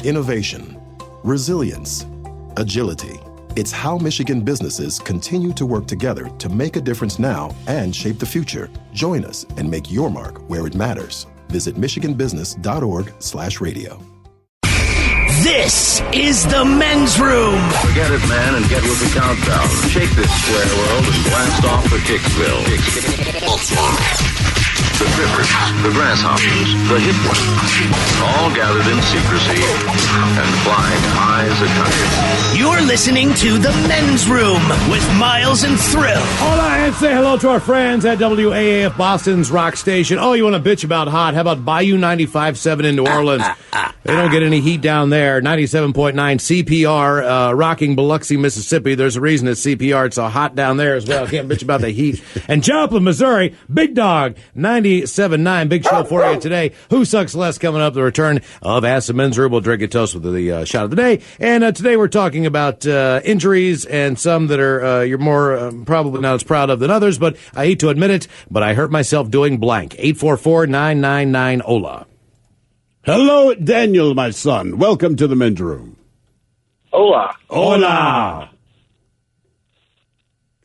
innovation, resilience, agility. It's how Michigan businesses continue to work together to make a difference now and shape the future. Join us and make your mark where it matters. Visit michiganbusiness.org/radio. This is the men's room. Forget it, man, and get with the countdown. Shake this square world and blast off for Kicksville. The crippers, the grasshoppers, the hip ones, all gathered in secrecy and flying high as a kite. You're listening to the men's room with Miles and Thrill. Hola, and say hello to our friends at WAAF Boston's rock station. Oh, you want to bitch about hot? How about Bayou 95.7 in New Orleans? They don't get any heat down there. 97.9 CPR, rocking Biloxi, Mississippi. There's a reason it's CPR. It's so hot down there as well. Can't bitch about the heat. And Joplin, Missouri, Big Dog, 97.9. Big show for you today. Who Sucks Less coming up? The return of Ask the Men's Room. We'll drink a toast with the shot of the day. And today we're talking about injuries and some that are you're more probably not as proud of than others, but I hate to admit it, but I hurt myself doing blank. 844-999-OLA. Hello, Daniel, my son. Welcome to the men's room. Hola. Hola.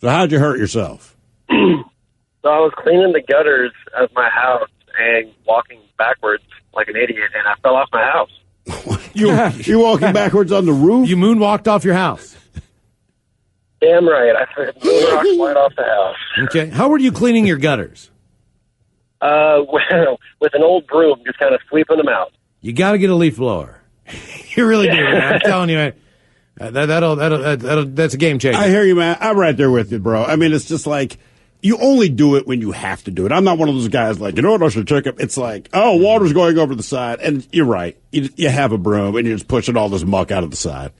So how'd you hurt yourself? So I was cleaning the gutters of my house and walking backwards like an idiot, and I fell off my house. You walking backwards on the roof? You moonwalked off your house. Damn right. I moonwalked right off the house. Okay. How were you cleaning your gutters? Well, with an old broom, just kind of sweeping them out. You got to get a leaf blower. You really do, man. I'm telling you, man. That's a game changer. I hear you, man. I'm right there with you, bro. I mean, it's just like, you only do it when you have to do it. I'm not one of those guys like, you know what, I should check up. It's like, oh, water's going over the side. And you're right. You have a broom, and you're just pushing all this muck out of the side.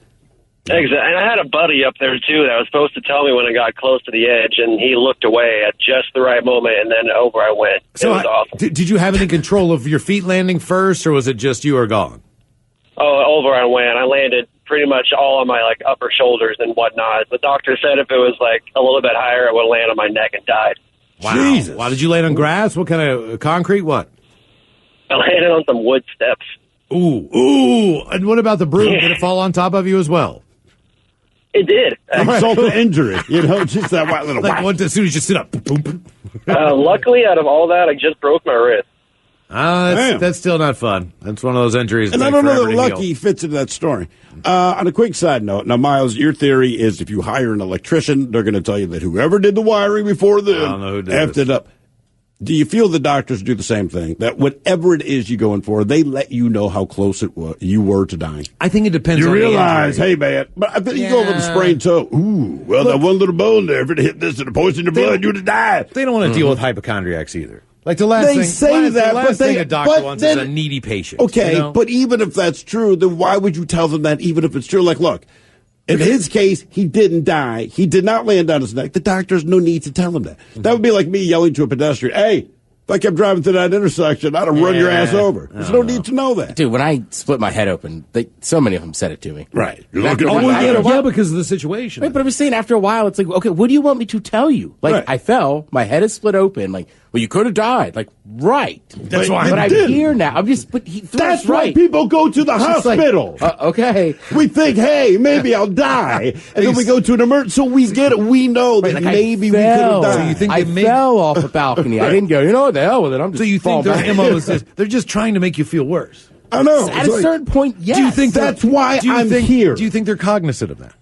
Exactly. And I had a buddy up there, too, that was supposed to tell me when I got close to the edge, and he looked away at just the right moment, and then over I went. So it was awesome. Did you have any control of your feet landing first, or was it just you were gone? Oh, over I went. I landed pretty much all on my, like, upper shoulders and whatnot. The doctor said if it was, like, a little bit higher, it would land on my neck and died. Wow. Jesus. Why did you land on grass? What kind of concrete? What? I landed on some wood steps. Ooh. And what about the broom? Did it fall on top of you as well? It did. Insult to injury. You know, just that white little Like, whack. as soon as you sit up. Boom. Luckily, out of all that, I just broke my wrist. That's still not fun. That's one of those injuries. And that I take don't know forever that to Lucky heal. fits into that story. On a quick side note, now, Miles, your theory is if you hire an electrician, they're going to tell you that whoever did the wiring before them don't know who did effed this. it up. Do you feel the doctors do the same thing? That whatever it is you're going for, they let you know how close you were to dying? I think it depends You on realize, the hey, man, but I think you go over the sprained toe. Ooh, well, that one little bone there, if it hit this and it poisoned your blood, you'd have died. They don't want to deal with hypochondriacs either. Like the last They thing, say that, last but thing they- a doctor but wants then- is a needy patient. Okay, you know? but even if that's true, then why would you tell them that even if it's true? Like, look, in his case, he didn't die. He did not land on his neck. The doctor's no need to tell him that. That would be like me yelling to a pedestrian, hey, if I kept driving through that intersection, I'd have run your ass over. There's no need to know that. Dude, when I split my head open, so many of them said it to me. Right. You're After looking a at while- me. Yeah, because of the situation. Wait, but I'm saying after a while, it's like, okay, what do you want me to tell you? Like, Right. I fell, my head is split open. Like, well, you could have died. Like, right. That's but, why But you I'm didn't. here now. I'm just, but That's why right. people go to the It's just like, hospital. okay. We think, hey, maybe I'll die. And then we go to an emergency. So we get it. We know that Like, maybe I we could have fell. died. So you think I they make- fell off a balcony. I didn't go, you know what the hell with it? I'm just So you fall think their back. MO is this, they're just trying to make you feel worse? I know. At It's a like- certain point, yes. Do you think That's why I'm here. Do you think they're cognizant of that?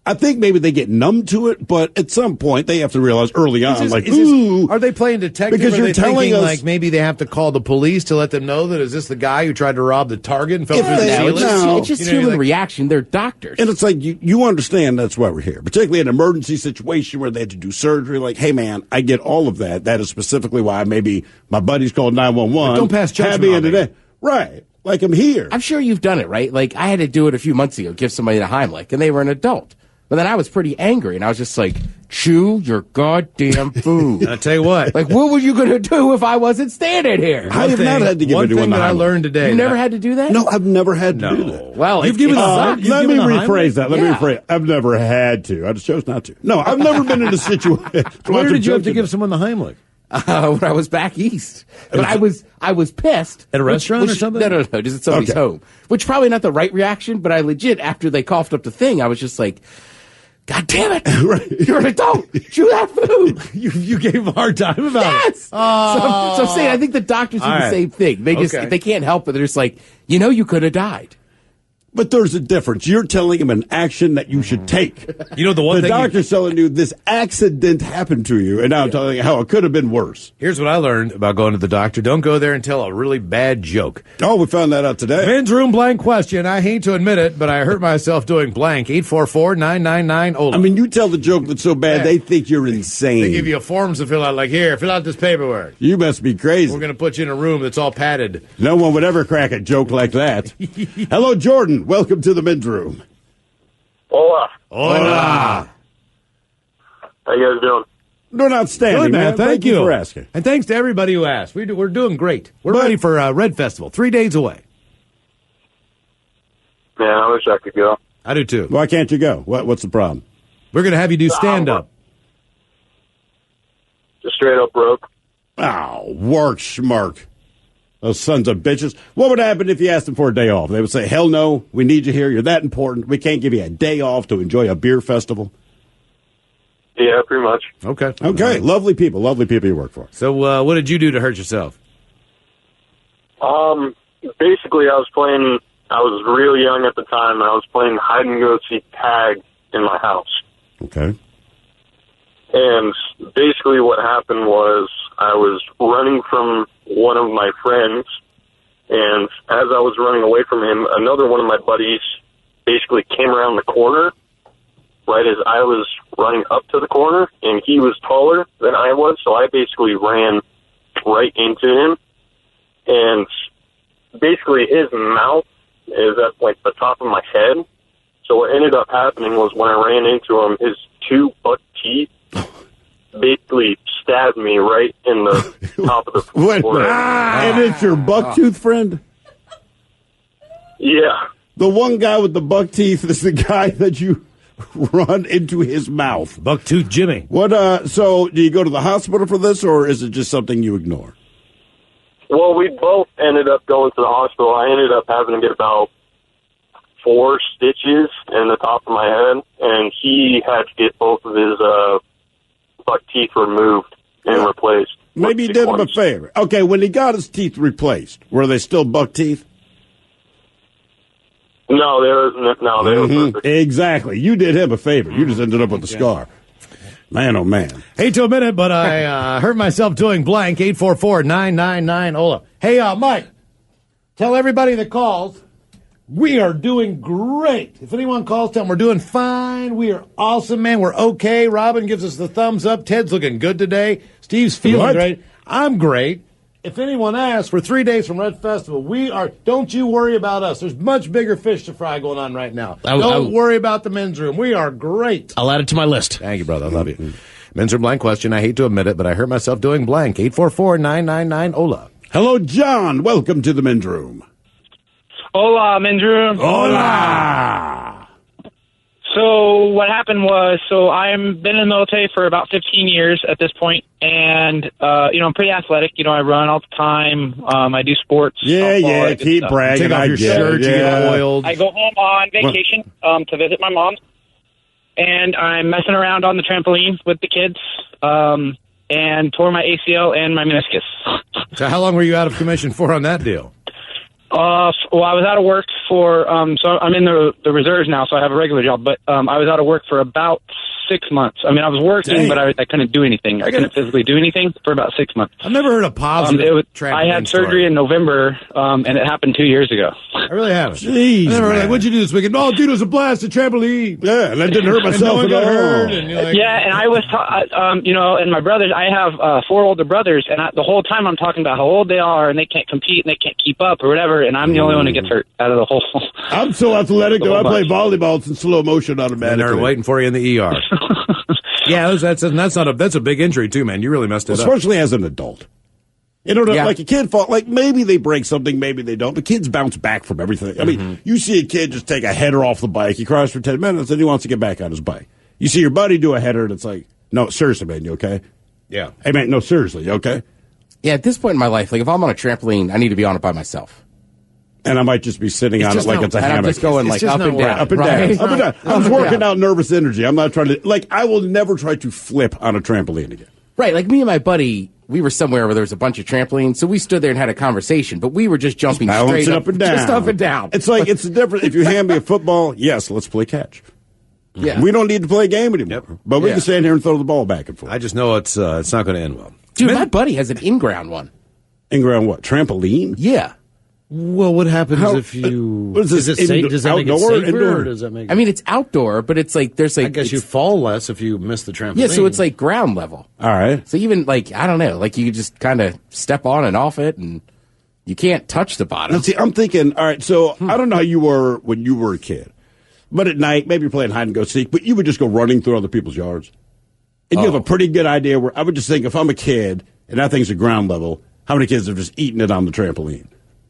I think maybe they get numb to it, but at some point they have to realize early on, Is like, this- ooh. are they playing detective? Because Are you're they telling thinking, us- like maybe they have to call the police to let them know that is this the guy who tried to rob the Target and fell If through the they- ceiling? no. It's just You know, human like- reaction. They're doctors. And it's like, you understand that's why we're here, particularly an emergency situation where they had to do surgery. Like, hey, man, I get all of that. That is specifically why maybe my buddies called 911. But don't pass judgment Have me on in me. today. Right. Like, I'm here. I'm sure you've done it, right? Like, I had to do it a few months ago, give somebody the Heimlich, and they were an adult. But then I was pretty angry, and I was just like, chew your goddamn food. I'll tell you what. Like, what were you going to do if I wasn't standing here? I have not had to give one anyone thing the that I Heimlich. learned today. You that never I- had to do that? No, I've never had to do No. that. Well, You've given Let you've me given the rephrase that. Let me Yeah. rephrase. I've never had to. I just chose not to. No, I've never been in a situation. Where did you have to give someone the Heimlich? when I was back east. But I was pissed. At a restaurant or something? No, just at somebody's home. Which probably not the right reaction, but I legit, after they coughed up the thing, I was just like, God damn it! You're an adult. Chew that food. You gave him a hard time about it. Yes. So I'm saying I think the doctors do the same thing. They just they can't help it. They're just like, you could have died. But there's a difference. You're telling him an action that you should take. The one the doctor's telling you this accident happened to you, and now I'm telling you how it could have been worse. Here's what I learned about going to the doctor. Don't go there and tell a really bad joke. Oh, we found that out today. Men's room blank question. I hate to admit it, but I hurt myself doing blank. 844-999-OLA. I mean, you tell the joke that's so bad, they think you're insane. They give you forms to fill out, like, here, fill out this paperwork. You must be crazy. We're going to put you in a room that's all padded. No one would ever crack a joke like that. Hello, Jordan. Welcome to the men's room. Hola. Hola. How you guys doing? Doing outstanding, Good, man. Thank you for asking. And thanks to everybody who asked. We're doing great. We're ready for Red Festival. 3 days away. Man, I wish I could go. I do too. Why can't you go? What's the problem? We're going to have you do stand-up. Just straight up broke. Oh, work schmark. Those sons of bitches. What would happen if you asked them for a day off? They would say, hell no, we need you here. You're that important. We can't give you a day off to enjoy a beer festival. Yeah, pretty much. Okay. Okay, lovely people you work for. So what did you do to hurt yourself? Basically, I was real young at the time, and I was playing hide-and-go-seek tag in my house. Okay. And basically what happened was I was running from one of my friends, and as I was running away from him, another one of my buddies basically came around the corner right as I was running up to the corner, and he was taller than I was, so I basically ran right into him. And basically his mouth is at like the top of my head. So what ended up happening was when I ran into him, his two buck teeth basically stabbed me right in the top of the forehead. And it's your bucktooth friend? Yeah. The one guy with the buck teeth is the guy that you run into his mouth. Bucktooth Jimmy. What? So do you go to the hospital for this, or is it just something you ignore? Well, we both ended up going to the hospital. I ended up having to get about 4 stitches in the top of my head, and he had to get both of his buck teeth removed and replaced. Maybe you did him a favor. Okay, when he got his teeth replaced, were they still buck teeth? No, they were perfect. Exactly. You did him a favor. You just ended up with a scar. Man, oh, man. Hate to admit it, but I hurt myself doing blank. 844-999-OLA. Hey, Mike, tell everybody that calls, we are doing great. If anyone calls, tell them we're doing fine. We are awesome, man. We're okay. Robin gives us the thumbs up. Ted's looking good today. Steve's feeling great. I'm great. If anyone asks, we're 3 days from Red Festival. We are. Don't you worry about us. There's much bigger fish to fry going on right now. Don't worry about the men's room. We are great. I'll add it to my list. Thank you, brother. I love you. Men's room blank question. I hate to admit it, but I hurt myself doing blank. 844-999-OLA. Hello, John. Welcome to the men's room. Hola, men's room. Hola. So what happened was, I've been in the military for about 15 years at this point, and I'm pretty athletic. I run all the time. I do sports. Yeah. Keep bragging. Take off your shirt. You get oiled. I go home on vacation to visit my mom, and I'm messing around on the trampoline with the kids, and tore my ACL and my meniscus. So how long were you out of commission for on that deal? Well, I was out of work for, so I'm in the reserves now, so I have a regular job, but I was out of work for about 6 months. I mean, I was working, but I couldn't do anything. I couldn't physically do anything for about 6 months. I've never heard a positive I had surgery in November, and it happened 2 years ago. I really haven't. Jeez, I never heard, what'd you do this weekend? Oh, dude, it was a blast, a trampoline. Yeah, and I didn't hurt myself at all. And I was, and my brothers, I have 4 older brothers, and the whole time I'm talking about how old they are, and they can't compete, and they can't keep up, or whatever, and I'm the only one that gets hurt out of the whole. I'm so athletic that I play volleyball. It's in slow motion automatically. And they're waiting for you in the ER. Yeah, that's a big injury too, man. You really messed it up. Especially as an adult. Like a kid fall, like maybe they break something, maybe they don't, but kids bounce back from everything. I mean, you see a kid just take a header off the bike, he cries for 10 minutes, and he wants to get back on his bike. You see your buddy do a header, and it's like, no, seriously, man, you okay? Yeah. Hey, man, no, seriously, okay? Yeah, at this point in my life, like if I'm on a trampoline, I need to be on it by myself. And I might just be sitting on it just like not- it's a And hammock. I'm just going It's like just up not and working. down. Up and right? down, up and down. I'm just working out nervous energy. I'm not trying to, like, I will never try to flip on a trampoline again. Right, like me and my buddy, we were somewhere where there was a bunch of trampolines, so we stood there and had a conversation, but we were just jumping straight Balancing up and down. Just up and down. It's like, it's different. If you hand me a football, yes, let's play catch. Yeah. We don't need to play a game anymore. Yep. But we Yeah. can stand here and throw the ball back and forth. I just know it's not going to end well. Dude, my buddy has an in-ground one. In-ground what? Trampoline? Yeah. Well, what happens How- if you? what is this, it safe? Does that make it outdoor, safer, indoor? or does that make? I mean, it's outdoor, but it's like, there's like... I guess you it's- fall less if you miss the trampoline. Yeah, so it's like ground level. All right. So even like, I don't know, like you could just kind of step on and off it, and you can't touch the bottom. Now, see, I'm thinking, all right, so I don't know how you were when you were a kid, but at night, maybe you're playing hide and go seek, but you would just go running through other people's yards. And you have a pretty good idea where I would just think if I'm a kid and that thing's at ground level, how many kids have just eaten it on the trampoline?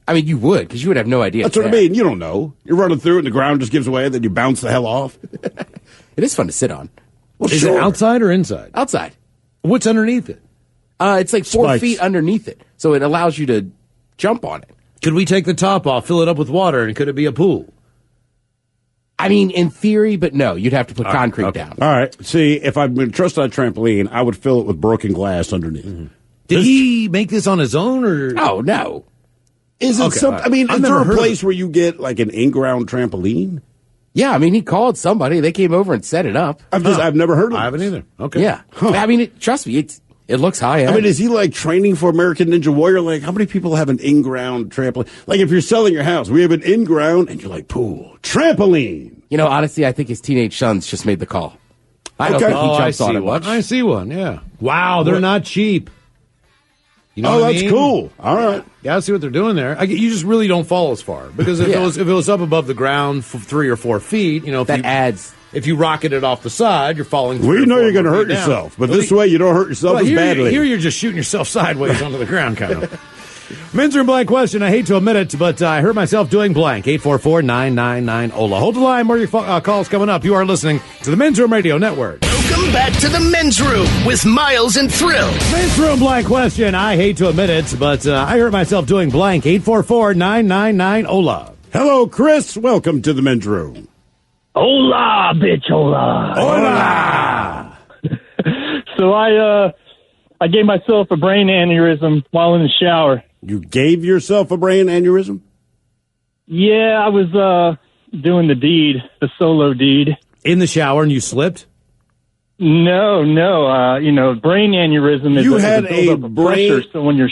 I mean, you would, because you would have no idea. That's it's what I there. mean. You don't know. You're running through it and the ground just gives away, then you bounce the hell off. It is fun to sit on. Well, Is sure. it outside or inside? Outside. What's underneath it? It's like 4 Spikes. feet underneath it, so it allows you to jump on it. Could we take the top off, fill it up with water, and could it be a pool? I mean, in theory, but no, you'd have to put concrete okay. down. All right. See, if I'm going to trust that trampoline, I would fill it with broken glass underneath. Did he make this on his own, or Oh, no. Is it Okay, some? all right. I mean, I've is there never a heard of place where you get like an in-ground trampoline? Yeah, I mean, he called somebody. They came over and set it up. I've never heard of I it. haven't either. Okay. Yeah. I mean, trust me, it looks high. I mean, is he like training for American Ninja Warrior? Like, how many people have an in-ground trampoline? Like, if you're selling your house, we have an in-ground, and you're like, pool, trampoline. You know, honestly, I think his teenage sons just made the call. I don't Okay. think he Oh, I jumps on see it one. much. I see one. Yeah. Wow, they're What? not cheap. You know Oh, what I that's mean? cool. All right. Yeah, I see what they're doing there. You just really don't fall as far because if Yeah. it was up above the ground for 3 or 4 feet, you know, That adds. if you rocket it off the side, you're falling. 3 We or know 4 you're going to more hurt feet down. yourself, but Well, this way you don't hurt yourself well, as badly. Here you're just shooting yourself sideways onto the ground, kind of. Men's Room blank question. I hate to admit it, but I hurt myself doing blank. 844-999-OLA. Hold the line. More of your calls coming up. You are listening to the Men's Room Radio Network. Welcome back to the men's room with Miles and Thrill. Men's Room blank question. I hate to admit it, but I hurt myself doing blank. 844-999-OLA. Hello, Chris. Welcome to the men's room. Hola, bitch, hola. Hola. So I gave myself a brain aneurysm while in the shower. You gave yourself a brain aneurysm? Yeah, I was doing the deed, the solo deed. In the shower and you slipped? No, brain aneurysm is You is had buildup a of brain- pressure. So when you're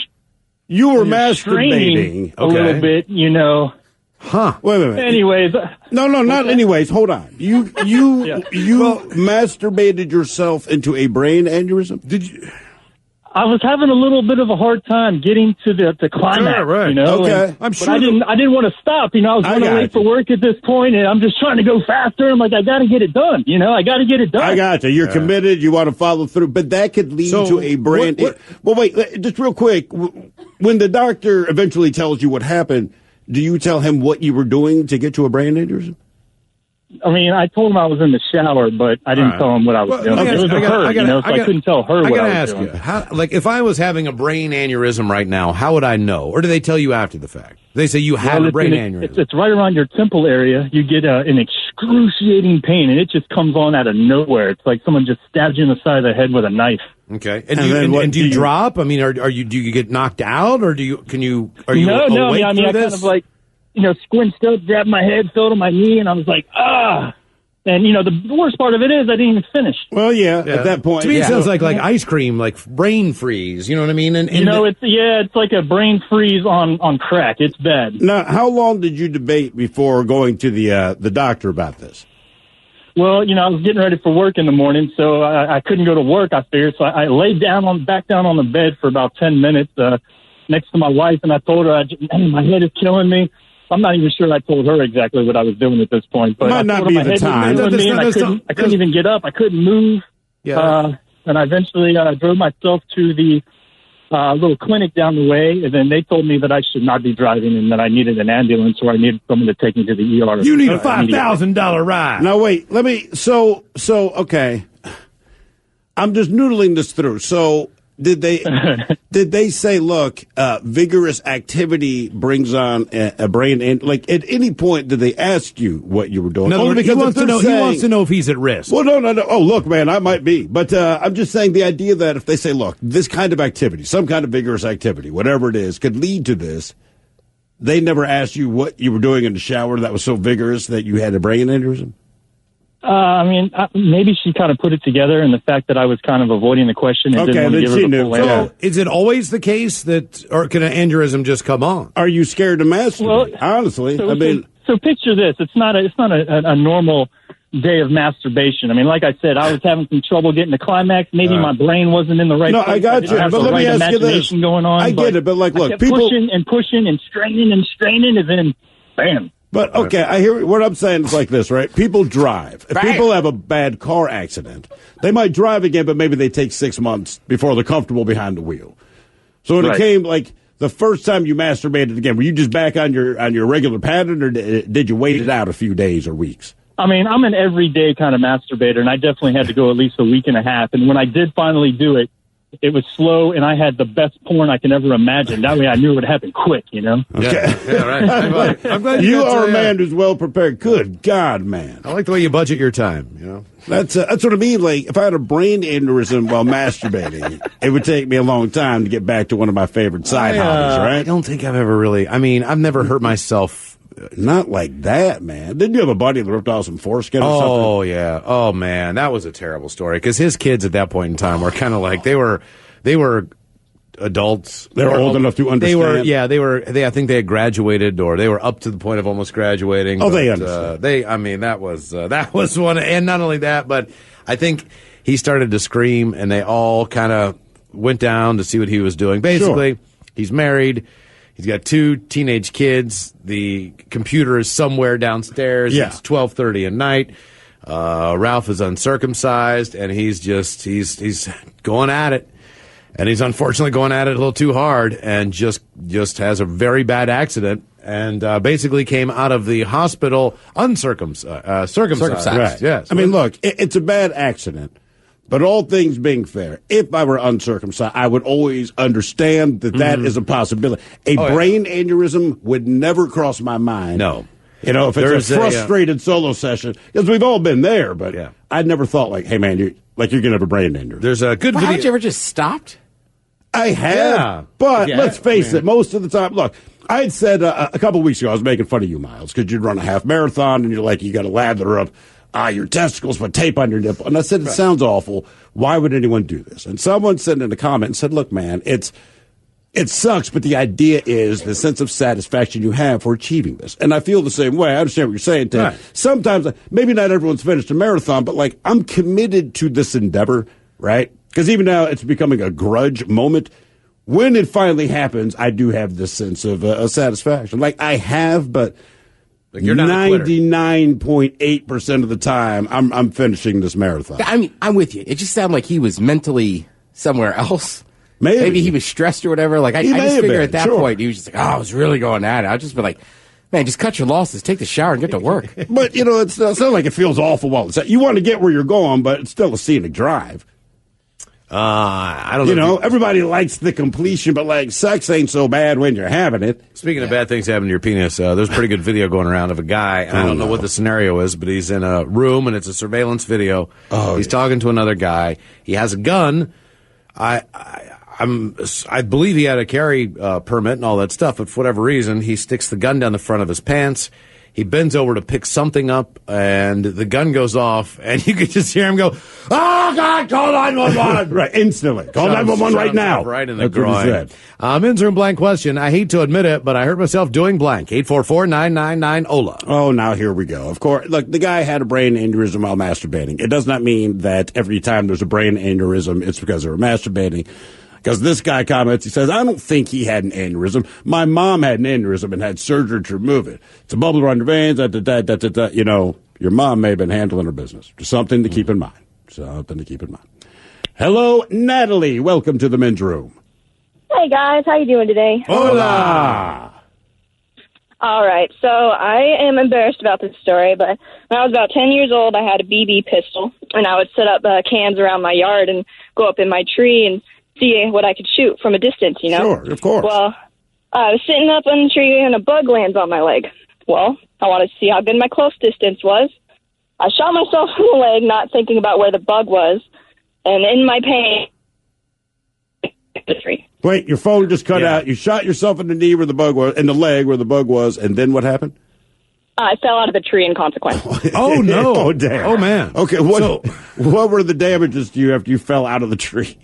You were straining masturbating. a little bit, Huh. Wait. Anyways, No, not anyways. Hold on. You Yeah. masturbated yourself into a brain aneurysm? Did you? I was having a little bit of a hard time getting to the climax. Sure, right. Okay. and- I'm but sure I didn't want to stop. I was I running got late for you. work at this point, and I'm just trying to go faster. I'm like, I got to get it done. I got to get it done. I got you. You're committed. You want to follow through, but that could lead So, to a brain. what- Well, wait, just real quick. When the doctor eventually tells you what happened, do you tell him what you were doing to get to a brain aneurysm? I mean, I told him I was in the shower, but I didn't All right. tell him what I was Well, doing. let me It ask- was I gotta- her, I gotta- so I I gotta- couldn't tell her I what gotta I was ask doing. you, if I was having a brain aneurysm right now, how would I know? Or do they tell you after the fact? They say you had Well, a brain it's- aneurysm. It's right around your temple area. You get an excruciating pain, and it just comes on out of nowhere. It's like someone just stabs you in the side of the head with a knife. Okay, And do you, then what do you do you- drop? I mean, do you get knocked out, or are you No, awake I mean, through I this? kind of like, squinched up, grabbed my head, fell to my knee, and I was like, ah. And, the worst part of it is I didn't even finish. Well, yeah, at that point. to me, it yeah. sounds like ice cream, like brain freeze. You know what I mean? And It's like a brain freeze on crack. It's bad. Now, how long did you debate before going to the doctor about this? Well, I was getting ready for work in the morning, so I couldn't go to work, I figured. So I laid back down on the bed for about 10 minutes next to my wife, and I told her, my head is killing me. I'm not even sure I told her exactly what I was doing at this point. But Might I not told her be my the head time. was killing me, and I couldn't even get up. I couldn't move. Yeah. And I eventually drove myself to the little clinic down the way, and then they told me that I should not be driving and that I needed an ambulance or I needed someone to take me to the ER. you need a immediately. $5,000 ride. Now, wait, let me, so, okay. I'm just noodling this through. So, Did they say, look, vigorous activity brings on a brain, and like at any point did they ask you what you were doing? No, he wants to know if he's at risk. Well, no. Oh, look, man, I might be, but I'm just saying the idea that if they say, look, this kind of activity, some kind of vigorous activity, whatever it is, could lead to this. They never asked you what you were doing in the shower that was so vigorous that you had a brain aneurysm? Maybe she kind of put it together, and the fact that I was kind of avoiding the question and didn't want to give her the full answer. So, is it always the case that, or can an aneurysm just come on? Are you scared to masturbate? Well, honestly, so picture this: it's not a normal day of masturbation. I mean, like I said, I was having some trouble getting the climax. Maybe my brain wasn't in the right place. I got you. But let me ask you this: going on, I get it, but like, look, people pushing and pushing and straining, and then bam. But, okay, I hear what I'm saying is like this, right? People drive. If people have a bad car accident, they might drive again, but maybe they take 6 months before they're comfortable behind the wheel. So when it came, like, the first time you masturbated again, were you just back on your regular pattern, or did you wait it out a few days or weeks? I mean, I'm an everyday kind of masturbator, and I definitely had to go at least a week and a half. And when I did finally do it, it was slow, and I had the best porn I can ever imagine. That way I knew it would happen quick, you know? Okay. Yeah, right. I'm glad you are a man who's well prepared. Good God, man. I like the way you budget your time, you know? That's what I mean. Like, if I had a brain aneurysm while masturbating, it would take me a long time to get back to one of my favorite side hobbies, right? I don't think I've ever really, I've never hurt myself. Not like that, man. Didn't you have a buddy that ripped off some foreskin or something? Oh, yeah. Oh, man. That was a terrible story. Because his kids at that point in time were kind of like, they were adults. They were old enough to understand. I think they had graduated, or they were up to the point of almost graduating. Oh, they understood. That was one. And not only that, but I think he started to scream, and they all kind of went down to see what he was doing. Basically, he's married. He's got 2 teenage kids. The computer is somewhere downstairs. Yeah. It's 12:30 at night. Ralph is uncircumcised, and he's going at it. And he's unfortunately going at it a little too hard, and just has a very bad accident, and basically came out of the hospital circumcised. Right. Yes. I mean, look, it's a bad accident. But all things being fair, if I were uncircumcised, I would always understand that is a possibility. A brain aneurysm would never cross my mind. No. You know, if it's a frustrated solo session, because we've all been there, but I never thought like, hey, man, you're going to have a brain aneurysm. There's a good video. Haven't you ever just stopped? I have, but let's face it, most of the time, look, I had said a couple of weeks ago, I was making fun of you, Miles, because you'd run a half marathon, and you're like, you got to lather up your testicles, put tape on your nipple. And I said, it sounds awful. Why would anyone do this? And someone sent in a comment and said, look, man, it sucks, but the idea is the sense of satisfaction you have for achieving this. And I feel the same way. I understand what you're saying, Ted. Right. Sometimes, maybe not everyone's finished a marathon, but like, I'm committed to this endeavor, right? Because even now, it's becoming a grudge moment. When it finally happens, I do have this sense of satisfaction. Like, I have, but... Like, you're not 99.8% of the time, I'm finishing this marathon. I mean, I'm with you. It just sounded like he was mentally somewhere else. Maybe he was stressed or whatever. Like I just figure at that point he was just like, I was really going at it. I'd just be like, man, just cut your losses, take the shower, and get to work. But it's not like it feels awful while it's you want to get where you're going, but it's still a scenic drive. I don't know. You know, everybody likes the completion, but like sex ain't so bad when you're having it. Speaking of bad things happening to your penis, there's a pretty good video going around of a guy. And I don't know what the scenario is, but he's in a room and it's a surveillance video. He's talking to another guy. He has a gun. I believe he had a carry permit and all that stuff, but for whatever reason, he sticks the gun down the front of his pants. He bends over to pick something up, and the gun goes off, and you could just hear him go, "Oh, God, call 911!" Right, instantly. Call 911 right now. Right in the groin. Men's room blank question. I hate to admit it, but I hurt myself doing blank. 844-999-OLA. Oh, now here we go. Of course, look, the guy had a brain aneurysm while masturbating. It does not mean that every time there's a brain aneurysm, it's because they were masturbating. Because this guy comments, he says, I don't think he had an aneurysm. My mom had an aneurysm and had surgery to remove it. It's a bubble around your veins. You know, your mom may have been handling her business. Just something to keep in mind. Hello, Natalie. Welcome to the men's room. Hey, guys. How you doing today? Hola. All right. So I am embarrassed about this story, but when I was about 10 years old, I had a BB pistol, and I would set up cans around my yard and go up in my tree and see what I could shoot from a distance, you know? Sure, of course. Well, I was sitting up on the tree and a bug lands on my leg. Well, I wanted to see how good my close distance was. I shot myself in the leg, not thinking about where the bug was, and in my pain, the tree. Wait, your phone just cut out. You shot yourself in the knee where the bug was, in the leg where the bug was, and then what happened? I fell out of the tree in consequence. Oh, no. Oh, damn. Oh, man. Okay, what were the damages to you after you fell out of the tree?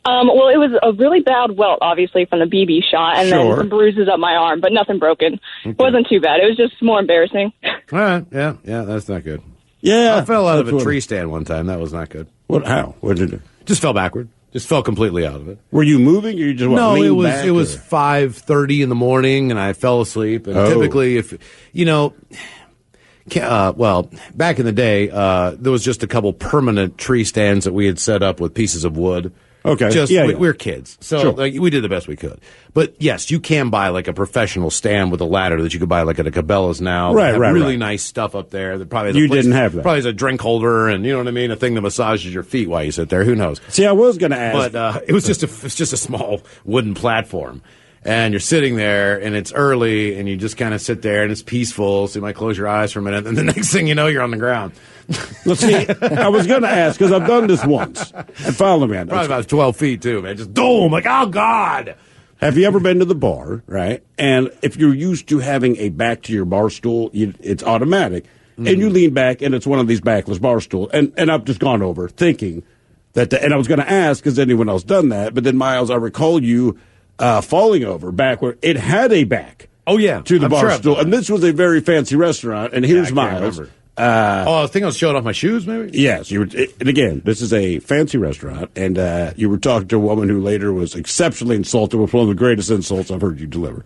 Well, it was a really bad welt, obviously, from the BB shot, and then some bruises up my arm, but nothing broken. Okay. It wasn't too bad. It was just more embarrassing. All right. Yeah, that's not good. Yeah. I fell out of a tree stand one time. That was not good. What? How? What did you do? Just fell backward. Just fell completely out of it. Were you moving, or you just leaned back, it was 5:30 in the morning, and I fell asleep. And typically, if back in the day, there was just a couple permanent tree stands that we had set up with pieces of wood. Okay. We're kids, so we did the best we could. But yes, you can buy like a professional stand with a ladder that you could buy like at a Cabela's now. Right. Really nice stuff up there. That probably didn't have that. Probably has a drink holder, and you know what I mean, a thing that massages your feet while you sit there. Who knows? See, I was going to ask, but it was just a small wooden platform. And you're sitting there, and it's early, and you just kind of sit there, and it's peaceful, so you might close your eyes for a minute, and the next thing you know, you're on the ground. Let's see, I was going to ask, because I've done this once. And follow me on that. Probably about 12 feet, too, man. Just boom, like, oh, God. Have you ever been to the bar, right? And if you're used to having a back to your bar stool, it's automatic. And you lean back, and it's one of these backless bar stools. And I've just gone over thinking that, and I was going to ask, has anyone else done that? But then, Miles, I recall you falling over backward. It had a back. Oh, yeah. To the bar stool. And this was a very fancy restaurant. And here's Miles. I think I was showing off my shoes, maybe? Yes. And again, this is a fancy restaurant. And you were talking to a woman who later was exceptionally insulted with one of the greatest insults I've heard you deliver.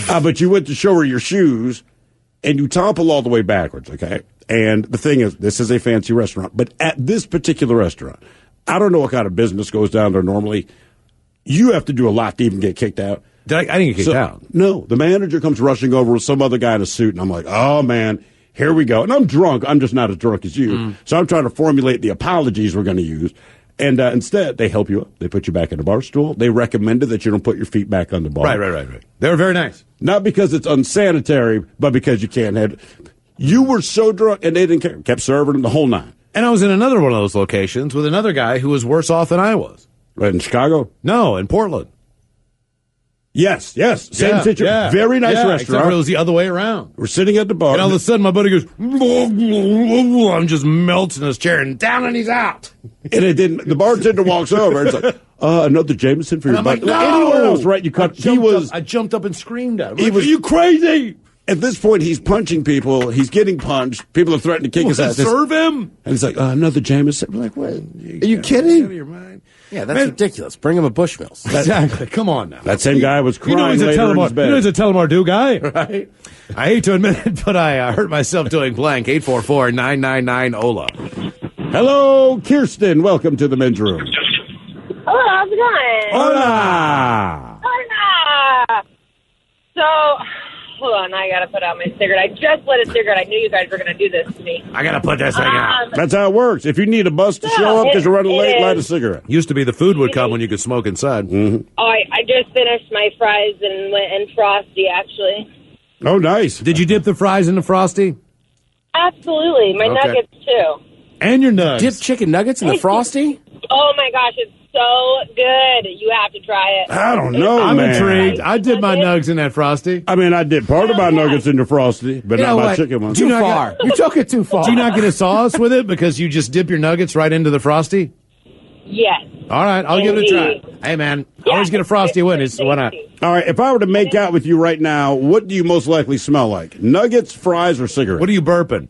But you went to show her your shoes, and you topple all the way backwards, okay? And the thing is, this is a fancy restaurant. But at this particular restaurant, I don't know what kind of business goes down there normally. You have to do a lot to even get kicked out. I didn't get kicked out. No, the manager comes rushing over with some other guy in a suit, and I'm like, oh, man, here we go. And I'm drunk. I'm just not as drunk as you. So I'm trying to formulate the apologies we're going to use. And instead, they help you up. They put you back in the bar stool. They recommended that you don't put your feet back on the bar. Right. They were very nice. Not because it's unsanitary, but because you can't have it. You were so drunk, and they didn't care. Kept serving them the whole nine. And I was in another one of those locations with another guy who was worse off than I was. Right, in Chicago? No, in Portland. Yes. Same situation. Yeah. Very nice restaurant. Except for it was the other way around. We're sitting at the bar. And all of a sudden, my buddy goes, I'm just melting in his chair, and down and he's out. And it didn't. The bartender walks over. It's like, another Jameson for and your I'm like, buddy. no! Anywhere else, right? You cut. I jumped up and screamed at him. Are you crazy? At this point, he's punching people. He's getting punched. People are threatening to kick his ass. Serve him. And he's like, another Jameson. We're like, what? Are you kidding? Out of your mind. Yeah, that's ridiculous. Bring him a Bushmills. Exactly. Come on now. That same guy was crying later in his bed. He's a Telemar do guy, right? I hate to admit it, but I hurt myself doing blank. 844-999-OLA. Hello, Kirsten. Welcome to the men's room. Hello, how's it going? Hola. Hola. So, hold on, I gotta put out my cigarette. I just lit a cigarette. I knew you guys were gonna do this to me. I gotta put this thing out. That's how it works. If you need a bus to show up because you're running late, light a cigarette. Used to be the food would come when you could smoke inside. Mm-hmm. Oh, I just finished my fries and Frosty, actually. Oh, nice. Did you dip the fries in the Frosty? Absolutely. My nuggets, too. And your nuggets. Dip chicken nuggets in the Frosty? Oh, my gosh, it's so good. You have to try it. I don't know, I'm man. intrigued. I did my nugs in that Frosty. I mean, I did part of my nuggets in the Frosty, but not my chicken ones. Too far. You took it too far. Do you not get a sauce with it because you just dip your nuggets right into the Frosty? Yes. All right, I'll give it a try. Hey, man, always get a Frosty win. So why not? All right, if I were to make out with you right now, what do you most likely smell like? Nuggets, fries, or cigarettes? What are you burping?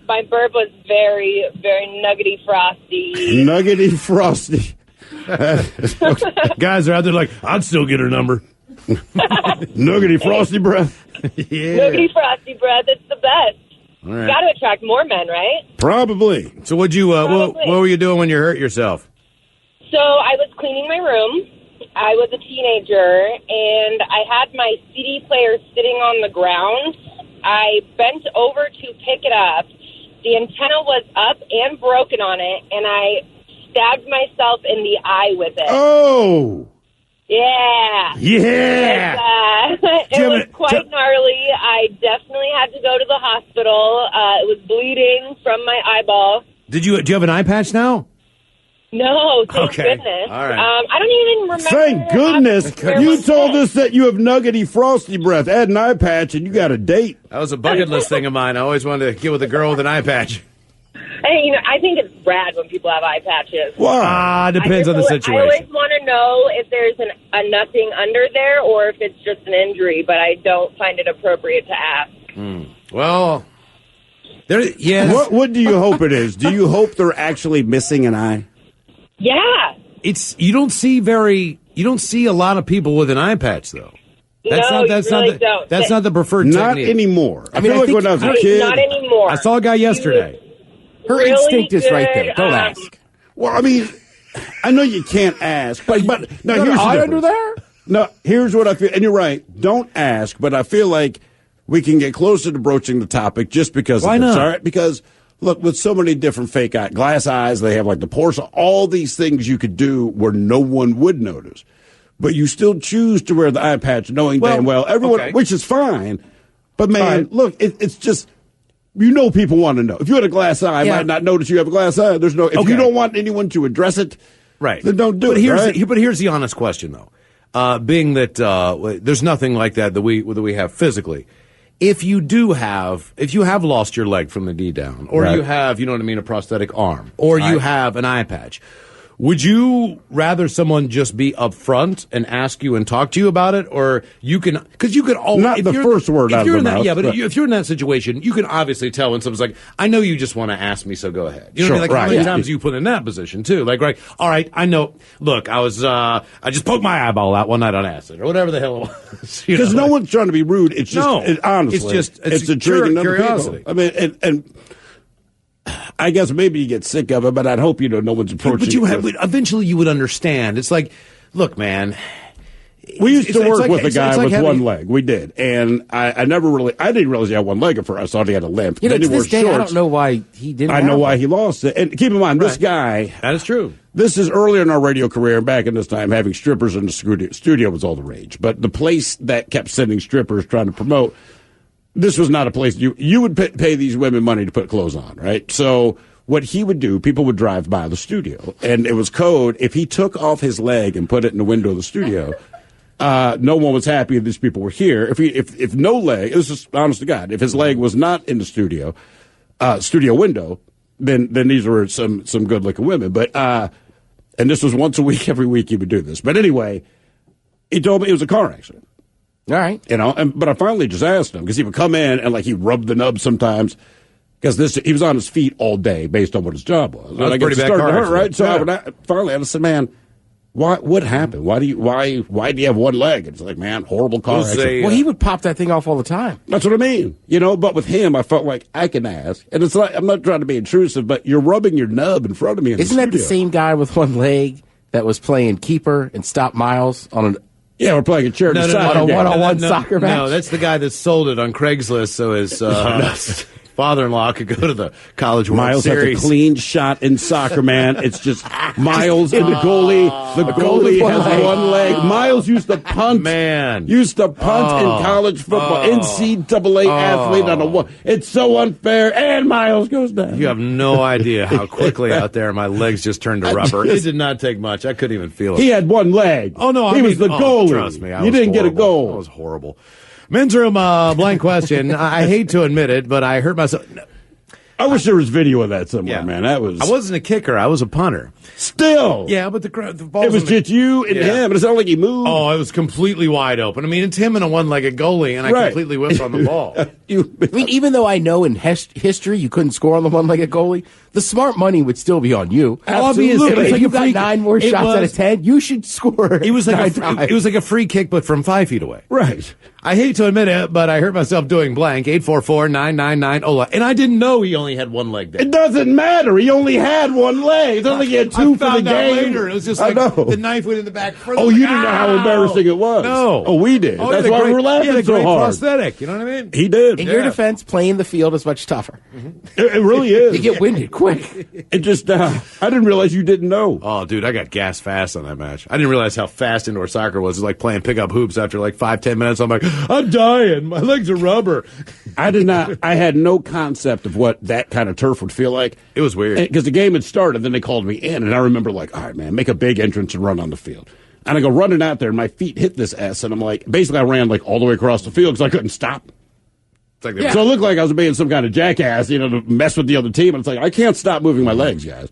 My burp was very, very nuggety Frosty. Nuggety Frosty. Guys are out there like, I'd still get her number. Nuggety Frosty breath. Yeah. Nuggety Frosty breath, it's the best. All right. Got to attract more men, right? Probably. So what were you doing when you hurt yourself? So I was cleaning my room. I was a teenager, and I had my CD player sitting on the ground. I bent over to pick it up. The antenna was up and broken on it, and I stabbed myself in the eye with it. Oh. Yeah. Yeah. It was quite gnarly. I definitely had to go to the hospital. It was bleeding from my eyeball. Do you have an eye patch now? No, thank Okay. goodness. All right. I don't even remember. Thank goodness. You told us that you have nuggety frosty breath. Add an eye patch and you got a date. That was a bucket list thing of mine. I always wanted to get with a girl with an eye patch. Hey, I think it's rad when people have eye patches. Why? Depends on the situation. I always want to know if there's a nothing under there or if it's just an injury, but I don't find it appropriate to ask. Well, yes. What do you hope it is? Do you hope they're actually missing an eye? Yeah. You don't see a lot of people with an eye patch though. That's No, not that's you really not don't. that's not the preferred Not technique. anymore. I mean, feel I like think- when I was a kid. Not anymore. I saw a guy yesterday. Her Really instinct is right good, there. Don't ask. Well, I mean, I know you can't ask, but no. got Here's an the eye difference. under there? No, here's what I feel, and you're right. Don't ask, but I feel like we can get closer to broaching the topic just because. Why of this, not? all right? Because look, with so many different fake glass eyes, they have like the porcelain, all these things you could do where no one would notice, but you still choose to wear the eye patch, knowing damn well everyone, okay. which is fine. But man, Fine. look, it's just. People want to know. If you had a glass eye, I might not notice you have a glass eye. If Okay. you don't want anyone to address it, Right. then don't do but it. Here's right? but here's the honest question, though. Being that there's nothing like that we have physically. If you have lost your leg from the knee down, or Right. you have, a prosthetic arm, or you have an eye patch, would you rather someone just be upfront and ask you and talk to you about it, or because you could always Not the first word out of the mouth, Yeah, but but- if you're in that situation, you can obviously tell when someone's like, "I know you just want to ask me, so go ahead." You know what I mean? Sure, Like how right. many Yeah. times you put in that position too? Like, right? All right, I know. Look, I just poked my eyeball out one night on acid, or whatever the hell it was. Because no one's trying to be rude. It's just, No. honestly, It's intriguing other curiosity. people. I mean, and I guess maybe you get sick of it, but I'd hope no one's approaching. But it with- eventually you would understand. It's like, look, man. we used to it's work like- with a it's guy like with having- one leg. We did, and I didn't realize he had one leg at first. I thought he had a limp. You know, Then to he wore this day, I shorts. don't know why he didn't. I know have why one. he lost it. And keep in mind, this guy. That is true. This is earlier in our radio career. Back in this time, having strippers in the studio was all the rage. But the place that kept sending strippers trying to promote, this was not a place you would pay these women money to put clothes on, right? So what he would do, people would drive by the studio, and it was code. If he took off his leg and put it in the window of the studio, no one was happy if these people were here. If no leg, this is honest to God, if his leg was not in the studio window, then these were some good looking women. But and this was once a week, every week he would do this. But anyway, he told me it was a car accident. All right. But I finally just asked him because he would come in and like he rubbed the nub sometimes because he was on his feet all day based on what his job was. That's And I guess pretty it bad started car to hurt, right? accident. So finally I said, man, what happened? Why do you have one leg? And it's like, man, horrible car accident. Well, he would pop that thing off all the time. That's what I mean. But with him, I felt like I can ask. And it's like, I'm not trying to be intrusive, but you're rubbing your nub in front of me. Isn't that the same guy with one leg that was playing keeper and stopped Miles on an? Yeah, we're playing a charity soccer on a game. one-on-one soccer match? No, that's the guy that sold it on Craigslist so his father-in-law could go to the College World Miles has a Series. clean shot in soccer, man. It's just Miles and the goalie. The goalie has one leg. Miles used to punt. Man. Used to punt in college football. NCAA athlete on a one. It's so unfair. And Miles goes down. You have no idea how quickly out there my legs just turned to rubber. It did not take much. I couldn't even feel it. He had one leg. Oh, no. He was the goalie. Trust me. You didn't get a goal. That was horrible. Men's room, blank question. I hate to admit it, but I hurt myself. I wish there was video of that somewhere, man. That was. I wasn't a kicker. I was a punter. Still. Yeah, but the ball It was just you and him. It's not like he moved. Oh, it was completely wide open. I mean, it's him and a one-legged goalie, and I completely whiffed on the ball. I mean, even though I know in history you couldn't score on the one-legged goalie, the smart money would still be on you. Absolutely. If like you a got free- 9 more it shots out was- of 10, you should score. It was like 9 times. it was like a free kick, but from 5 feet away. Right. I hate to admit it, but I hurt myself doing blank. 844-999-OLA, and I didn't know he only had one leg there. It doesn't matter. He only had one leg. It's not like he had 2 for the found out game. later. It was just like the knife went in the back. Oh, you didn't know how embarrassing it was. No. Oh, we did. Oh, That's why we were laughing he had a so great hard. prosthetic. You know what I mean? He did. In your defense, playing the field is much tougher. It really is. You get winded quick. It just, I didn't realize you didn't know. Oh, dude, I got gas fast on that match. I didn't realize how fast indoor soccer was. It's like playing pickup hoops after like 5-10 minutes. I'm like, I'm dying. My legs are rubber. I did not. I had no concept of what that kind of turf would feel like. It was weird. Because the game had started, then they called me in, and I remember like, all right, man, make a big entrance and run on the field. And I go running out there, and my feet hit this S, and I'm like, basically I ran like all the way across the field because I couldn't stop. So it looked like I was being some kind of jackass, to mess with the other team. And it's like, I can't stop moving my legs, guys.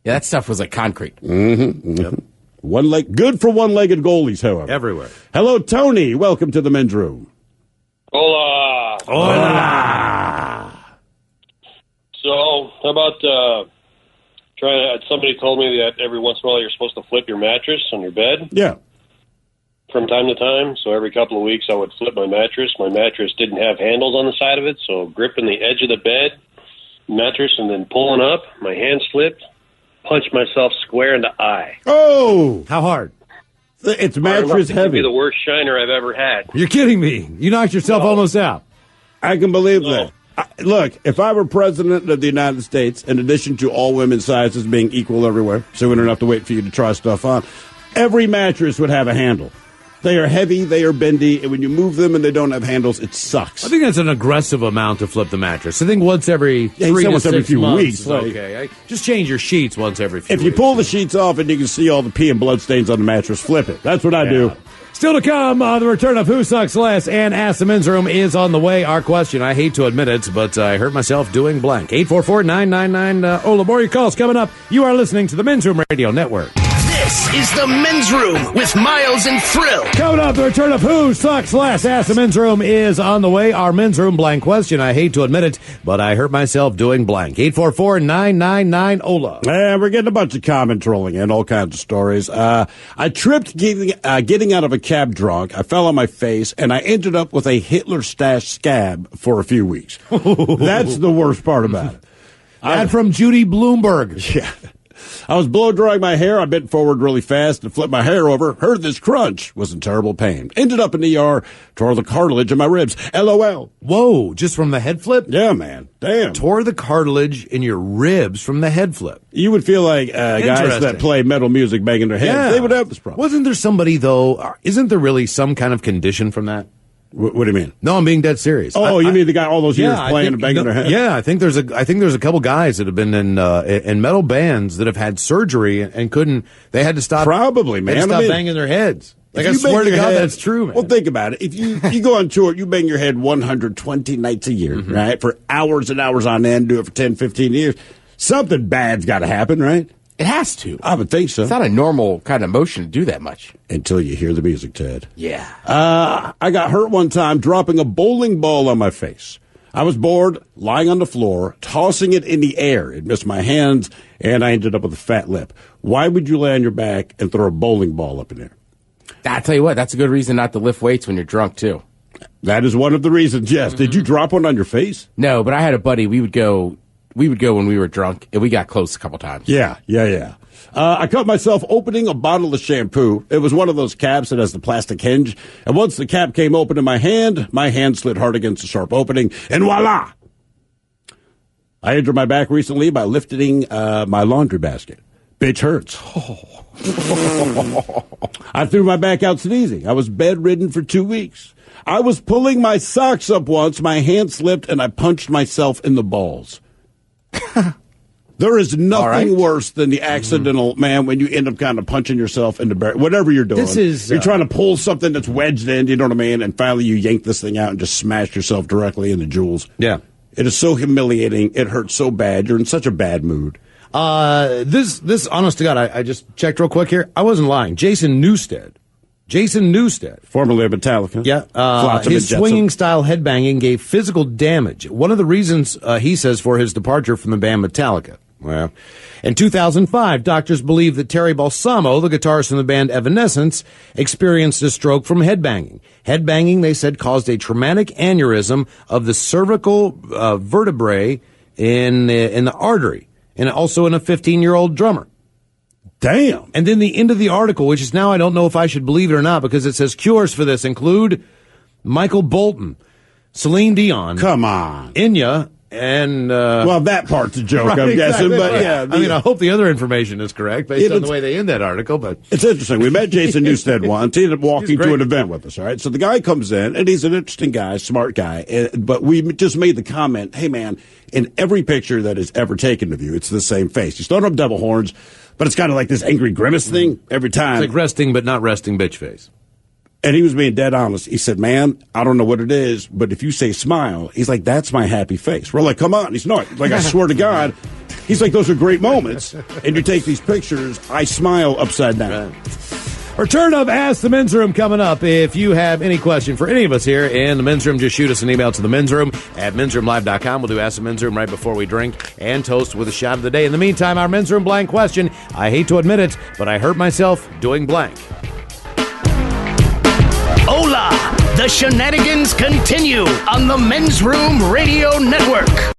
Yeah, that stuff was like concrete. Yep. One leg, good for one-legged goalies, however. Everywhere. Hello, Tony. Welcome to the men's room. Hola. Hola. So, how about somebody told me that every once in a while you're supposed to flip your mattress on your bed? Yeah. From time to time. So every couple of weeks I would flip my mattress. My mattress didn't have handles on the side of it, so gripping the edge of the bed, mattress, and then pulling up, my hand slipped, punched myself square in the eye. Oh! How hard? It's mattress It'd heavy. be the worst shiner I've ever had. You're kidding me. You knocked yourself almost out. I can believe that. Look, if I were president of the United States, in addition to all women's sizes being equal everywhere, so we don't have to wait for you to try stuff on, every mattress would have a handle. They are heavy, they are bendy, and when you move them and they don't have handles, it sucks. I think that's an aggressive amount to flip the mattress. I think once every 3 to 6 few months weeks. is okay. Just change your sheets once every few If weeks. you pull the sheets off and you can see all the pee and blood stains on the mattress, flip it. That's what I do. Still to come, the return of Who Sucks Less and Ask the Men's Room is on the way. Our question, I hate to admit it, but I hurt myself doing blank. 844-999-OLA. More your calls coming up. You are listening to the Men's Room Radio Network. This is the Men's Room with Miles and Thrill. Coming up, the return of Who Sucks Less. Ask the Men's Room is on the way. Our Men's Room blank question. I hate to admit it, but I hurt myself doing blank. 844-999-OLA. And we're getting a bunch of comment trolling and all kinds of stories. I tripped getting out of a cab drunk. I fell on my face, and I ended up with a Hitler stash scab for a few weeks. That's the worst part about it. That from Judy Bloomberg. Yeah. I was blow drying my hair. I bent forward really fast and flipped my hair over. Heard this crunch. Was in terrible pain. Ended up in ER. Tore the cartilage in my ribs. LOL. Whoa, just from the head flip? Yeah, man. Damn. Tore the cartilage in your ribs from the head flip. You would feel like guys that play metal music banging their heads. They would have this problem. Wasn't there somebody, though, isn't there really some kind of condition from that? What do you mean? No, I'm being dead serious. Oh, you mean the guy all those years playing and banging their head? Yeah, I think there's a couple guys that have been in metal bands that have had surgery and couldn't. They had to stop. Probably, man. They had to stop banging their heads. Like, I swear to God, that's true, man. Well, think about it. If you go on tour, you bang your head 120 nights a year, right? For hours and hours on end, do it for 10, 15 years. Something bad's got to happen, right? It has to. I would think so. It's not a normal kind of motion to do that much. Until you hear the music, Ted. Yeah. I got hurt one time dropping a bowling ball on my face. I was bored, lying on the floor, tossing it in the air. It missed my hands, and I ended up with a fat lip. Why would you lay on your back and throw a bowling ball up in there? I tell you what, that's a good reason not to lift weights when you're drunk, too. That is one of the reasons, yes. Did you drop one on your face? No, but I had a buddy. We would go when we were drunk, and we got close a couple times. Yeah. I caught myself opening a bottle of shampoo. It was one of those caps that has the plastic hinge. And once the cap came open in my hand slid hard against the sharp opening, and voila! I injured my back recently by lifting my laundry basket. Bitch hurts. I threw my back out sneezing. I was bedridden for 2 weeks. I was pulling my socks up once. My hand slipped, and I punched myself in the balls. There is nothing worse than the accidental, man, when you end up kind of punching yourself in the back, whatever you're doing. You're trying to pull something that's wedged in, you know what I mean? And finally you yank this thing out and just smash yourself directly in the jewels. Yeah. It is so humiliating. It hurts so bad. You're in such a bad mood. This, honest to God, I just checked real quick here. I wasn't lying. Jason Newsted. Formerly of Metallica. Yeah. His swinging style headbanging gave physical damage. One of the reasons, he says, for his departure from the band Metallica. Well, in 2005, doctors believe that Terry Balsamo, the guitarist from the band Evanescence, experienced a stroke from headbanging. Headbanging, they said, caused a traumatic aneurysm of the cervical vertebrae in the artery, and also in a 15-year-old drummer. Damn. And then the end of the article, which is now I don't know if I should believe it or not, because it says cures for this include Michael Bolton, Celine Dion. Come on. Enya, and... well, that part's a joke, right, I'm guessing, but yeah. I mean, I hope the other information is correct based on the way they end that article, but... It's interesting. We met Jason Newstead once. He ended up walking to an event with us, all right? So the guy comes in, and he's an interesting guy, smart guy, but we just made the comment, hey, man, in every picture that is ever taken of you, it's the same face. He's throwing up devil horns, but it's kind of like this angry grimace thing every time. It's like resting but not resting bitch face. And he was being dead honest. He said, man, I don't know what it is, but if you say smile, he's like, that's my happy face. We're like, come on. He's not. Like, I swear to God. He's like, those are great moments. And you take these pictures, I smile upside down. Right. Return of Ask the Men's Room coming up. If you have any question for any of us here in the Men's Room, just shoot us an email to the Men's Room at mensroomlive.com. We'll do Ask the Men's Room right before we drink and toast with a shot of the day. In the meantime, our Men's Room blank question. I hate to admit it, but I hurt myself doing blank. Hola! The shenanigans continue on the Men's Room Radio Network.